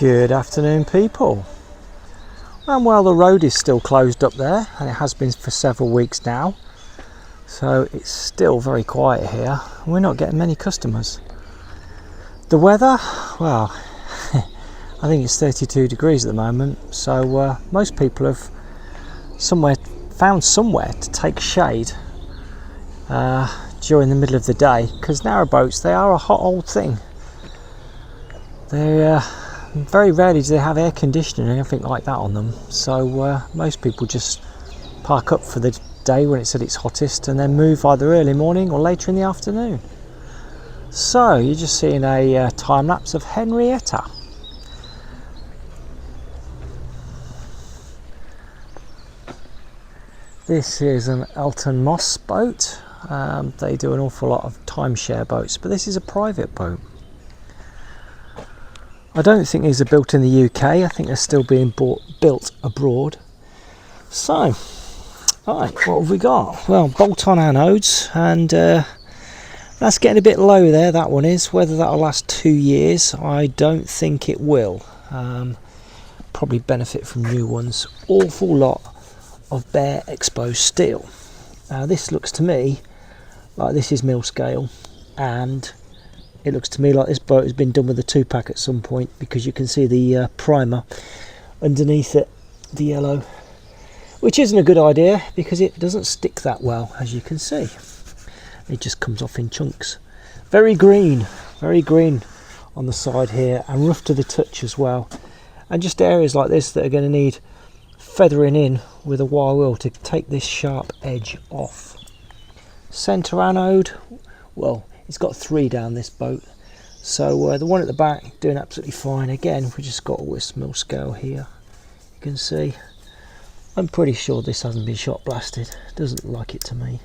Good afternoon, people. And well, the road is still closed up there, and it has been for several weeks now, so it's still very quiet here. We're not getting many customers. The weather, well, I think it's 32 degrees at the moment, so most people have found somewhere to take shade during the middle of the day, because narrowboats, they are a hot old thing. They're very rarely do they have air conditioning or anything like that on them, so most people just park up for the day when it's at its hottest and then move either early morning or later in the afternoon. So you're just seeing a time lapse of Henrietta. This is an Elton Moss boat. They do an awful lot of timeshare boats, but this is a private boat. I don't think these are built in the UK. I think they're still being built abroad. So, right, what have we got? Well, bolt-on anodes, and that's getting a bit low there, that one is. Whether that'll last 2 years, I don't think it will. Probably benefit from new ones. Awful lot of bare exposed steel. This looks to me like this is mil scale, and it looks to me like this boat has been done with a 2-pack at some point, because you can see the primer underneath it, the yellow, which isn't a good idea because it doesn't stick that well, as you can see. It just comes off in chunks. Very green on the side here, and rough to the touch as well. And just areas like this that are going to need feathering in with a wire wheel to take this sharp edge off. Centre anode, well, it's got 3 down this boat, so the one at the back doing absolutely fine. Again, we just got all this mil scale here, you can see. I'm pretty sure this hasn't been shot blasted. Doesn't look like it to me.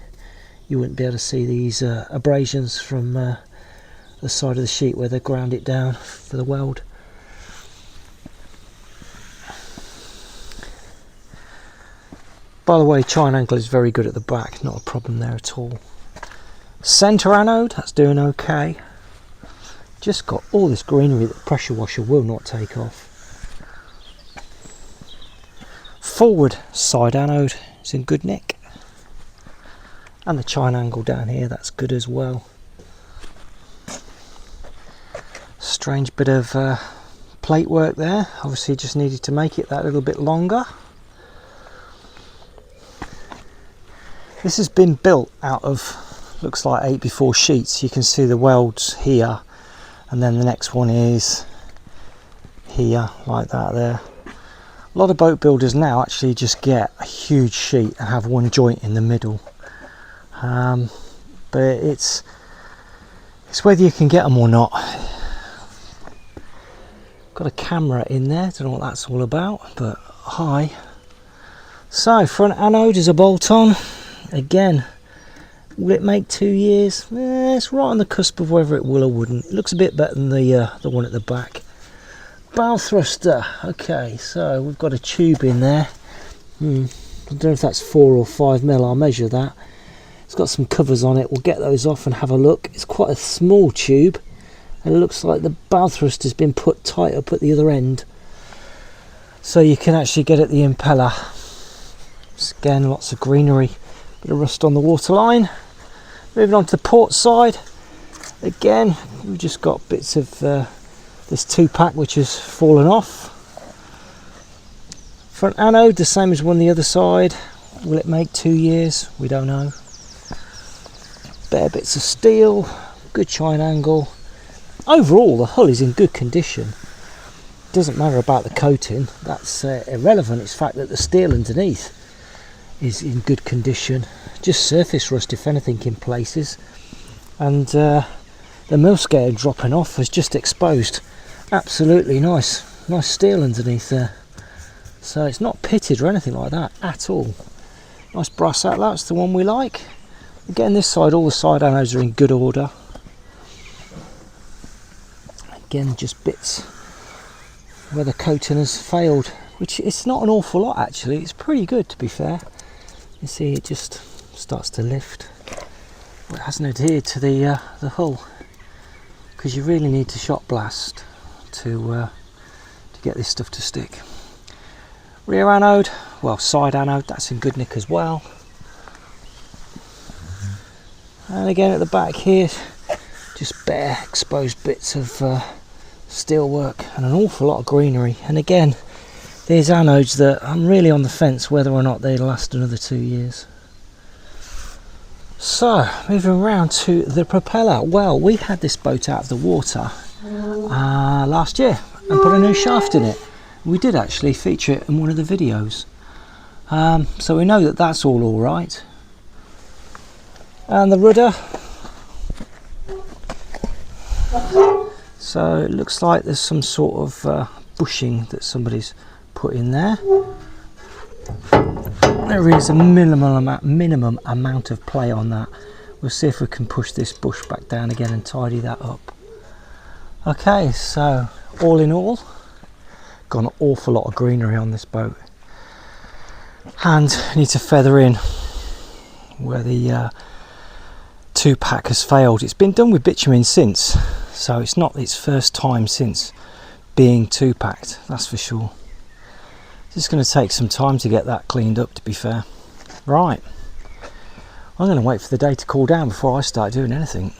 You wouldn't be able to see these abrasions from the side of the sheet where they ground it down for the weld. By the way, chine angle is very good at the back, not a problem there at all. Centre anode, that's doing okay. Just got all this greenery that the pressure washer will not take off. Forward side anode is in good nick. And the chine angle down here, that's good as well. Strange bit of plate work there. Obviously just needed to make it that little bit longer. This has been built out of, looks like 8x4 sheets. You can see the welds here, and then the next one is here, like that there. A lot of boat builders now actually just get a huge sheet and have one joint in the middle, but it's whether you can get them or not. Got a camera in there, don't know what that's all about, but hi. So front anode is a bolt-on. Again, will it make 2 years? It's right on the cusp of whether it will or wouldn't. It looks a bit better than the one at the back. Bow thruster. Okay, so we've got a tube in there. I don't know if that's 4 or 5 mil. I'll measure that. It's got some covers on it. We'll get those off and have a look. It's quite a small tube, and it looks like the bow thrust has been put tight up at the other end, so you can actually get at the impeller. Again, lots of greenery. Bit of rust on the waterline. Moving on to the port side, again we've just got bits of this 2-pack which has fallen off. Front anode the same as one the other side. Will it make 2 years? We don't know. Bare bits of steel, good chine angle. Overall the hull is in good condition. Doesn't matter about the coating, that's irrelevant. It's the fact that the steel underneath is in good condition. Just surface rust if anything in places, and the mil scale dropping off has just exposed absolutely nice steel underneath there, so it's not pitted or anything like that at all. Nice brass outlet, that's the one we like. Again, this side, all the side anodes are in good order. Again, just bits where the coating has failed, which it's not an awful lot actually. It's pretty good, to be fair. You see it just starts to lift. Well, it hasn't adhered to the hull, because you really need to shot blast to get this stuff to stick. Rear anode, well, side anode, that's in good nick as well. And again at the back here, just bare exposed bits of steel work and an awful lot of greenery. And again, these anodes that I'm really on the fence whether or not they last another 2 years. So, moving around to the propeller. Well, we had this boat out of the water last year and put a new shaft in it. We did actually feature it in one of the videos. So we know that that's all right. And the rudder. So it looks like there's some sort of bushing that somebody's put in there. There is a minimum amount of play on that. We'll see if we can push this bush back down again and tidy that up. Okay, so all in all, got an awful lot of greenery on this boat, and need to feather in where the 2-pack has failed. It's been done with bitumen since, so it's not its first time since being 2-packed, that's for sure. It's going to take some time to get that cleaned up, to be fair. Right, I'm going to wait for the day to cool down before I start doing anything.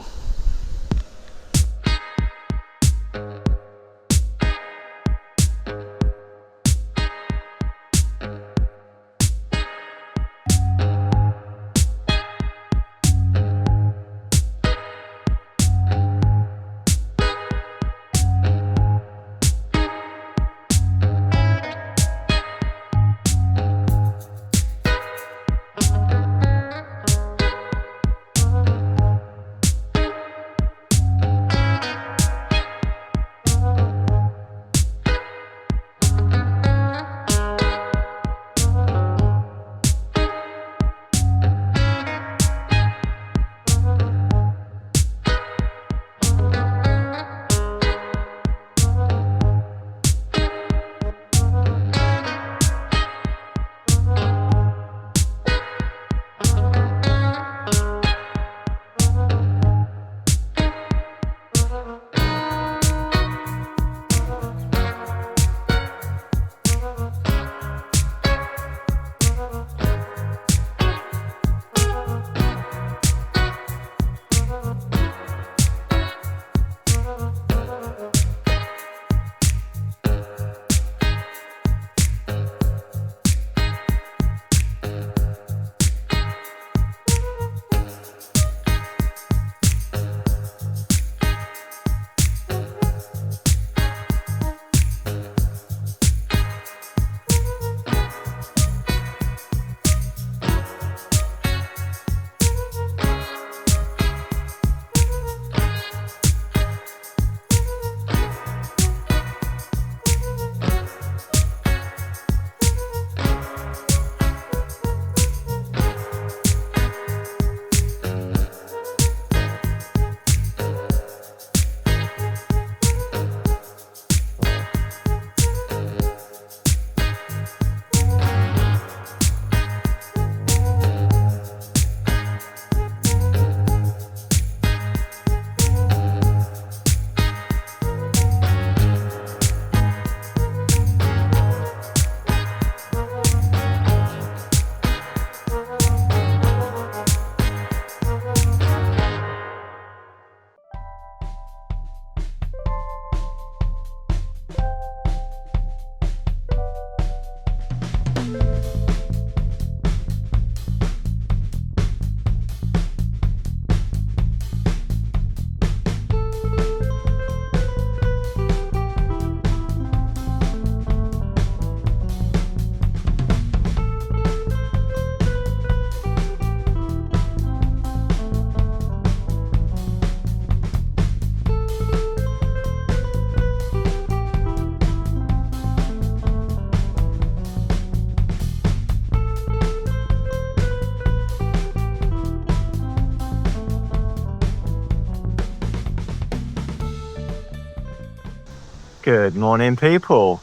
Good morning, people.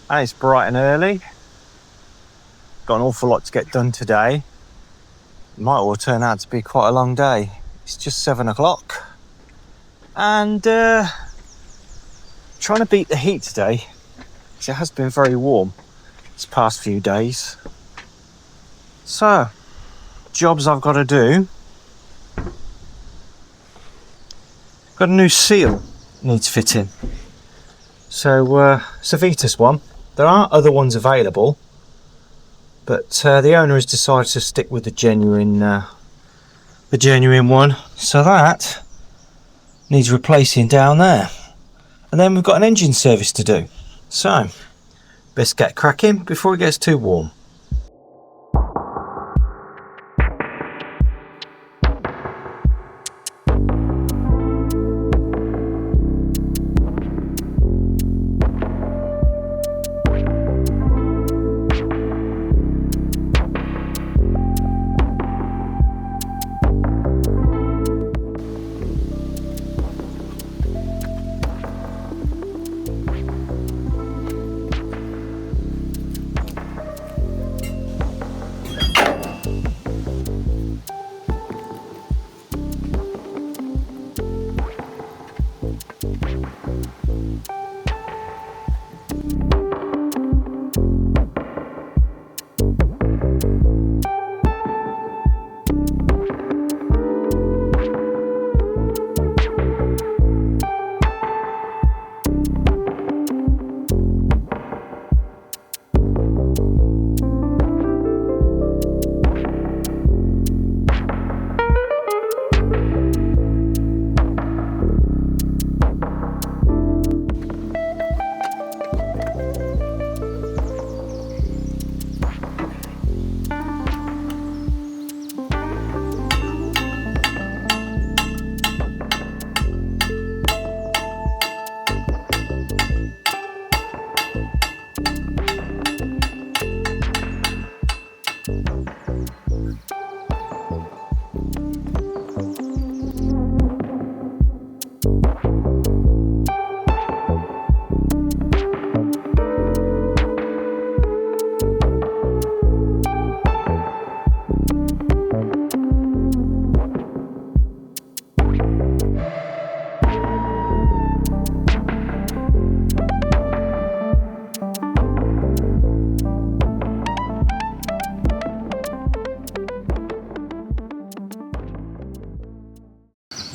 And it's bright and early. Got an awful lot to get done today. Might all turn out to be quite a long day. It's just 7 o'clock. And trying to beat the heat today 'cause it has been very warm this past few days. So, jobs I've got to do. Got a new seal needs fitting. So, it's a Vitus one. There are other ones available, but the owner has decided to stick with the genuine one. So that needs replacing down there. And then we've got an engine service to do. So, best get cracking before it gets too warm.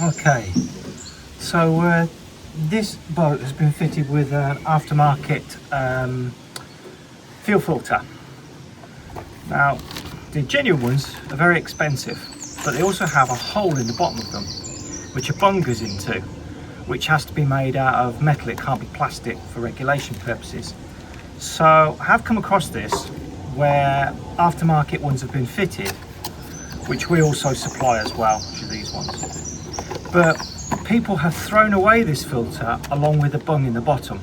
Okay, so this boat has been fitted with an aftermarket fuel filter. Now, the genuine ones are very expensive, but they also have a hole in the bottom of them, which a bung goes into, which has to be made out of metal. It can't be plastic for regulation purposes. So I have come across this where aftermarket ones have been fitted, which we also supply as well to these ones. But people have thrown away this filter along with the bung in the bottom.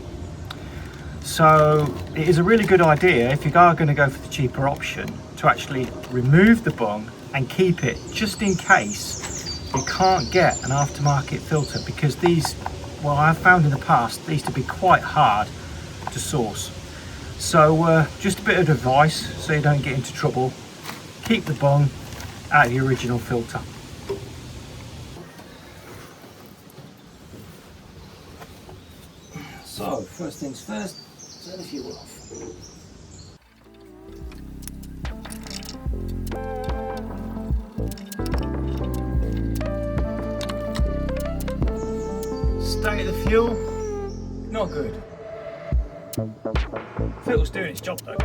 So it is a really good idea, if you are going to go for the cheaper option, to actually remove the bung and keep it, just in case you can't get an aftermarket filter, because these, well, I've found in the past these to be quite hard to source. So just a bit of advice so you don't get into trouble: keep the bung out of the original filter. So, first things first, turn the fuel off. State of the fuel, not good. Filter's doing its job though.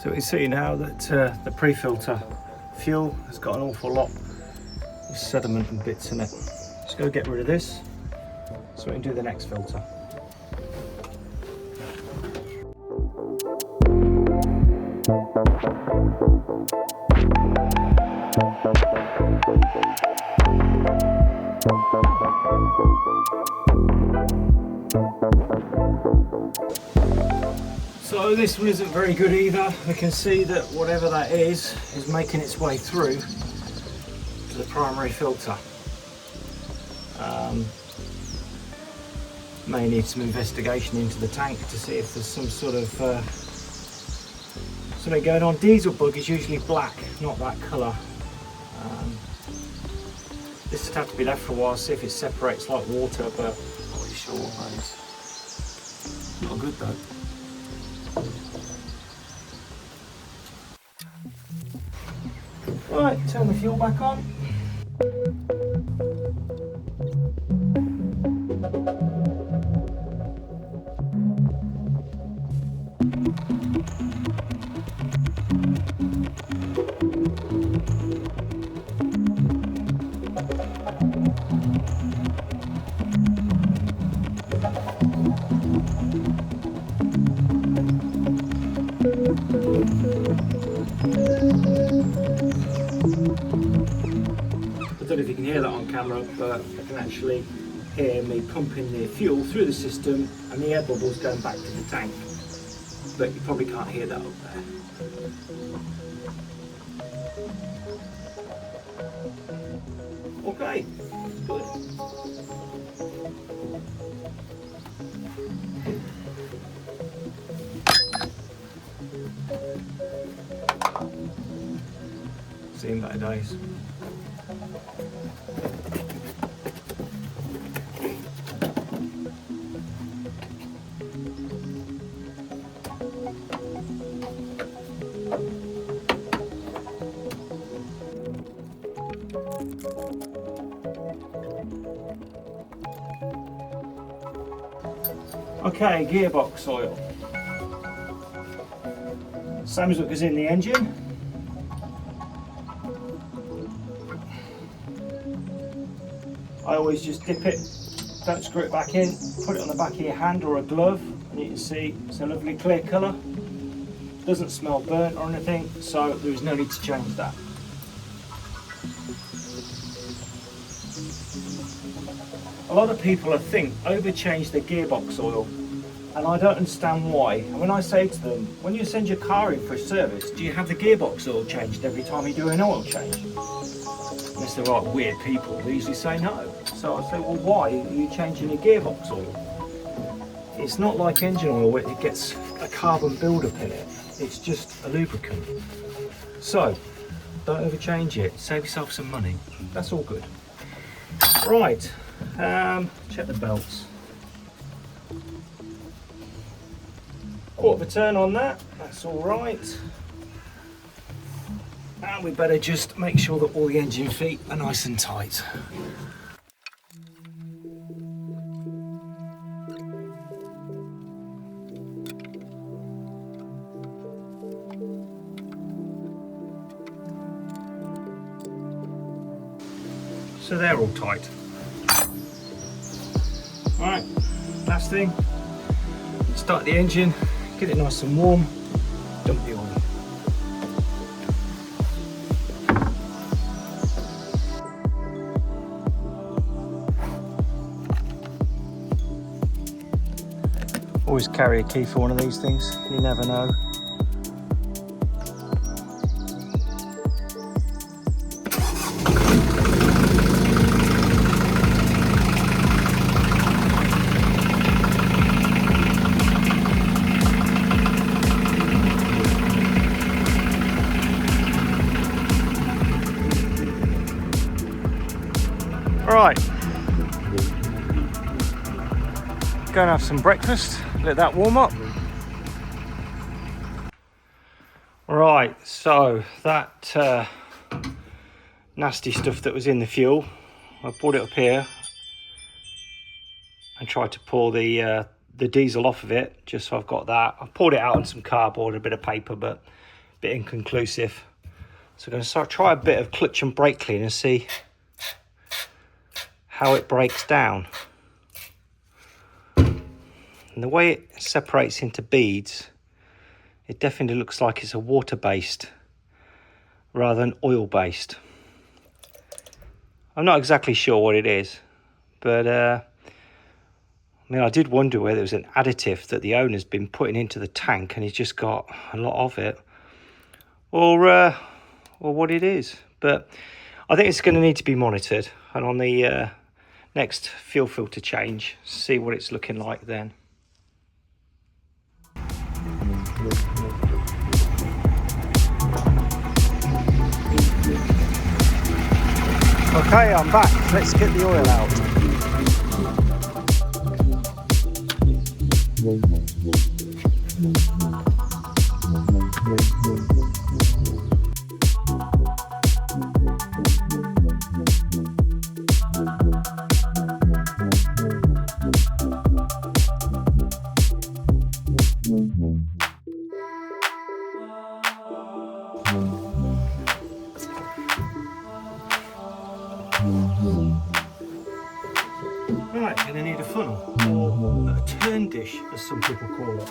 So we see now that the pre-filter fuel has got an awful lot of sediment and bits in it. Just go get rid of this so we can do the next filter. So this one isn't very good either. We can see that whatever that is making its way through to the primary filter. May need some investigation into the tank to see if there's some sort of something going on. Diesel bug is usually black, not that colour. This would have to be left for a while, see if it separates like water, but I'm not really sure what that is. Not good though. Right, turn the fuel back on. I don't know if you can hear that on camera, but you can actually hear me pumping the fuel through the system and the air bubbles going back to the tank. But you probably can't hear that up there. Okay, good. Seen better days. Okay, gearbox oil. Same as what goes in the engine. I always just dip it, don't screw it back in, put it on the back of your hand or a glove, and you can see it's a lovely clear colour. Doesn't smell burnt or anything, so there is no need to change that. A lot of people, I think, overchange their gearbox oil, and I don't understand why. And when I say to them, when you send your car in for a service, do you have the gearbox oil changed every time you do an oil change? Unless they're like weird people, they usually say no. So I say, well, why are you changing your gearbox oil? It's not like engine oil where it gets a carbon buildup in it. It's just a lubricant. So don't overchange it. Save yourself some money. That's all good. Right, check the belts. Quarter of a turn on that. That's all right. And we better just make sure that all the engine feet are nice and tight. So they're all tight. Right, last thing, start the engine, get it nice and warm, dump the oil. Always carry a key for one of these things, you never know. Right, go and have some breakfast, let that warm up. Right, so that nasty stuff that was in the fuel, I brought it up here and tried to pour the diesel off of it, just so I've got that. I've poured it out on some cardboard, a bit of paper, but a bit inconclusive. So I'm going to try a bit of clutch and brake clean and see how it breaks down. And the way it separates into beads, it definitely looks like it's a water-based rather than oil-based. I'm not exactly sure what it is, but I mean, I did wonder whether it was an additive that the owner's been putting into the tank and he's just got a lot of it, or what it is. But I think it's going to need to be monitored, and on the next fuel filter change, see what it's looking like then. Okay, I'm back. Let's get the oil out. Right, going to need a funnel, or a turn dish as some people call it.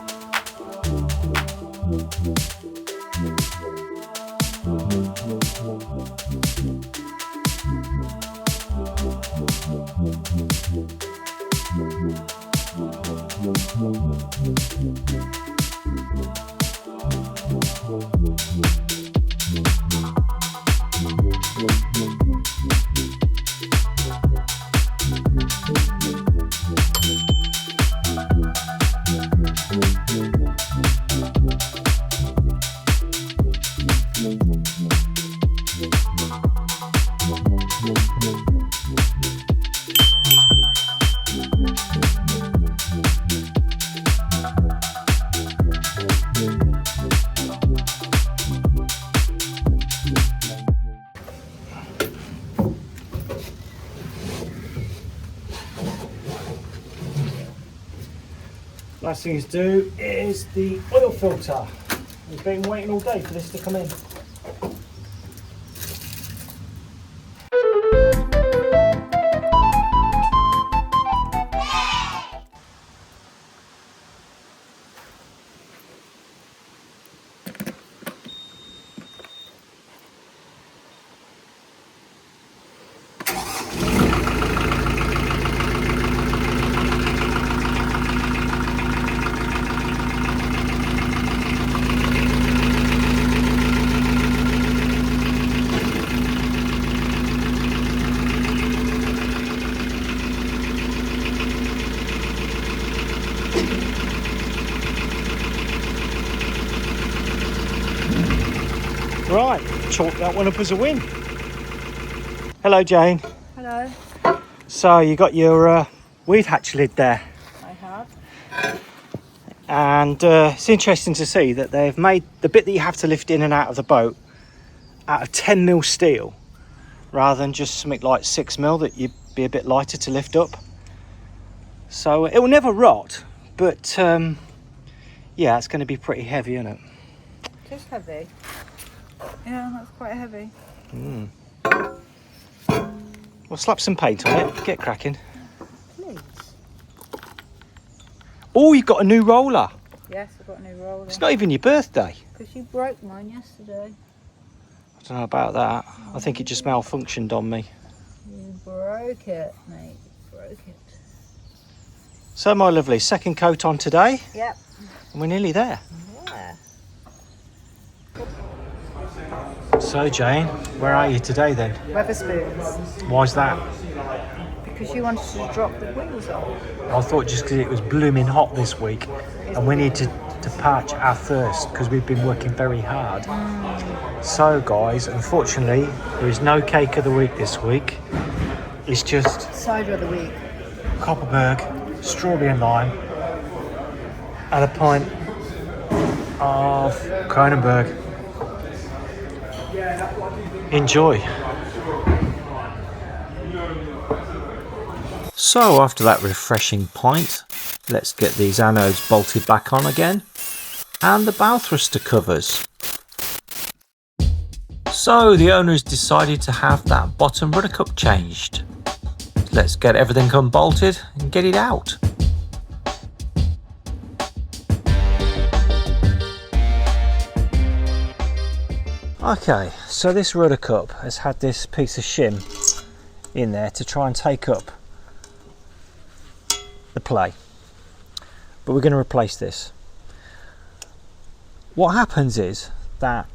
Last thing to do is the oil filter. We've been waiting all day for this to come in. Right, chalk that one up as a win. Hello, Jane. Hello. So you got your weed hatch lid there, I have. and it's interesting to see that they've made the bit that you have to lift in and out of the boat out of 10mm steel, rather than just something like 6mm that you'd be a bit lighter to lift up. So it will never rot, but yeah, it's going to be pretty heavy, isn't it? Just heavy. Yeah, that's quite heavy. We'll slap some paint on it, get cracking. Please. Oh, you've got a new roller. Yes, I've got a new roller. It's not even your birthday. Because you broke mine yesterday. I don't know about that. I think it just malfunctioned on me. You broke it, mate. You broke it. So, my lovely, second coat on today, Yep. and we're nearly there. Yeah. So, Jane, where are you today then? Weatherspoons. Why's that? Because you wanted to drop the wheels off. I thought just because it was blooming hot this week, and we need to patch our thirst because we've been working very hard. So, guys, unfortunately, there is no cake of the week this week. It's just Cider of the week. Copperberg, strawberry and lime, and a pint of Kronenberg. Enjoy. So after that refreshing pint, let's get these anodes bolted back on again, and the bow thruster covers. So the owner has decided to have that bottom rudder cup changed. Let's get everything unbolted and get it out. Okay, so this rudder cup has had this piece of shim in there to try and take up the play. but we're going to replace this. What happens is that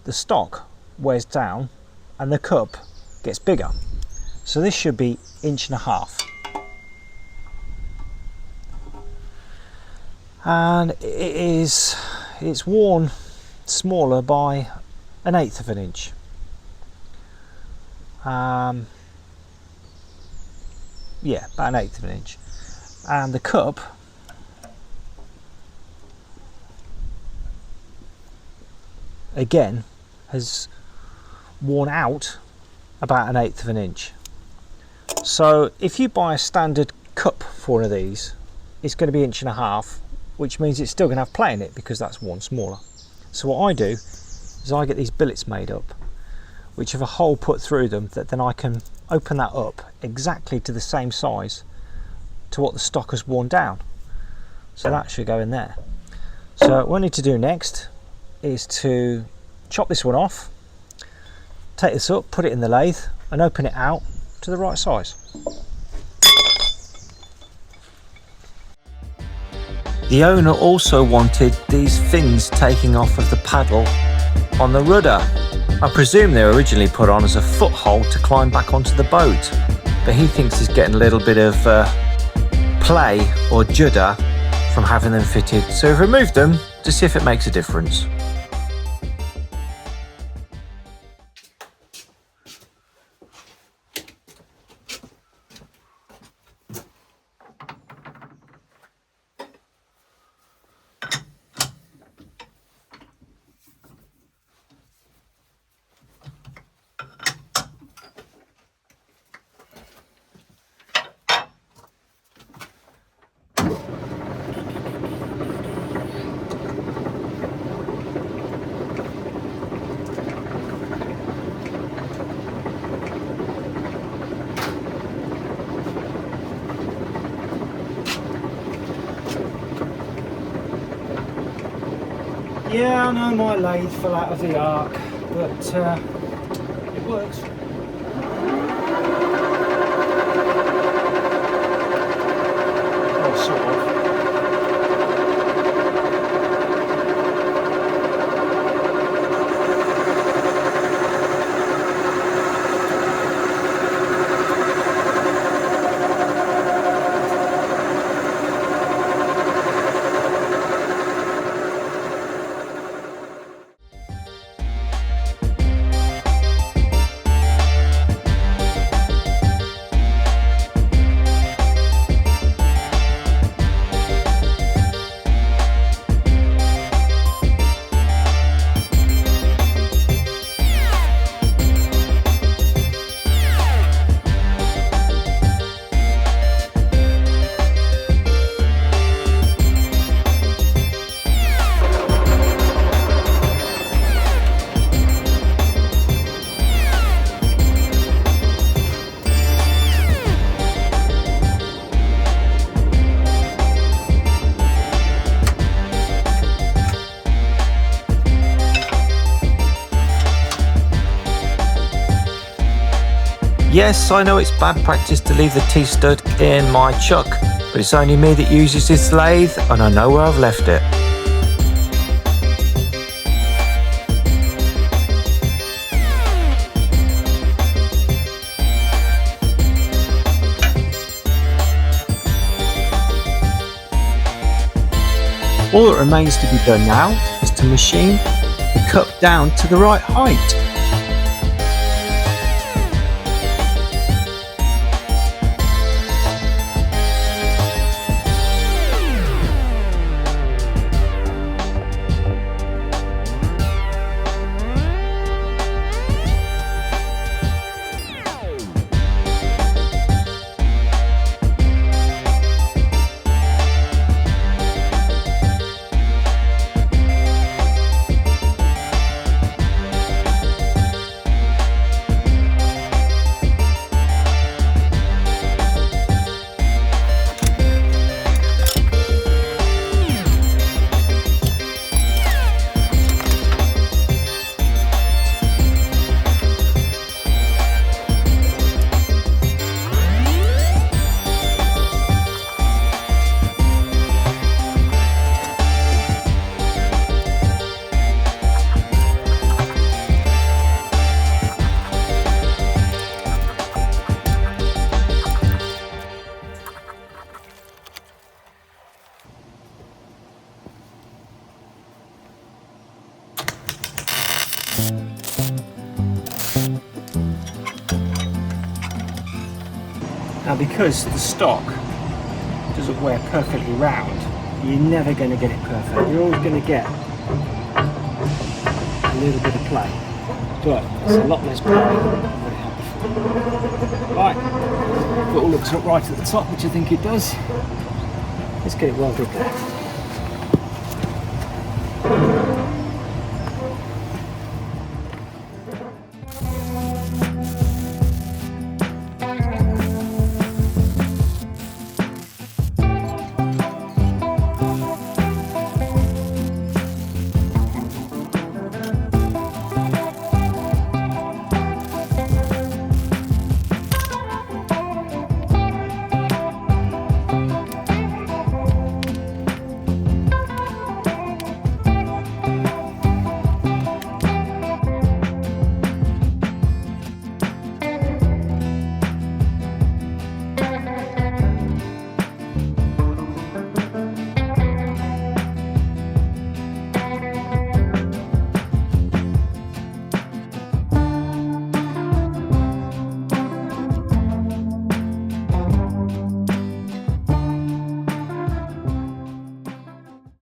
the stock wears down and the cup gets bigger. So this should be 1.5 inches. And it's worn smaller by 1/8 of an inch. Yeah, about 1/8 of an inch. And the cup again has worn out about 1/8 of an inch. So if you buy a standard cup for one of these, it's going to be 1.5 inches, which means it's still going to have play in it because that's worn smaller. So what I do is I get these billets made up which have a hole put through them, that then I can open that up exactly to the same size to what the stock has worn down. So that should go in there. So what I need to do next is to chop this one off, take this up, put it in the lathe and open it out to the right size. The owner also wanted these fins taking off of the paddle on the rudder. I presume they were originally put on as a foothold to climb back onto the boat, but he thinks he's getting a little bit of play or judder from having them fitted, so we've removed them to see if it makes a difference. Yeah, I know my lathe fell out of the arc, but it works. Oh, sort of. Yes, I know it's bad practice to leave the T-stud in my chuck, but it's only me that uses this lathe and I know where I've left it. All that remains to be done now is to machine the cup down to the right height. Now, because the stock doesn't wear perfectly round, you're never going to get it perfect. You're always going to get a little bit of play, but it's a lot less play than what it had before. Right, if it all looks up right at the top, which I think it does, let's get it welded there.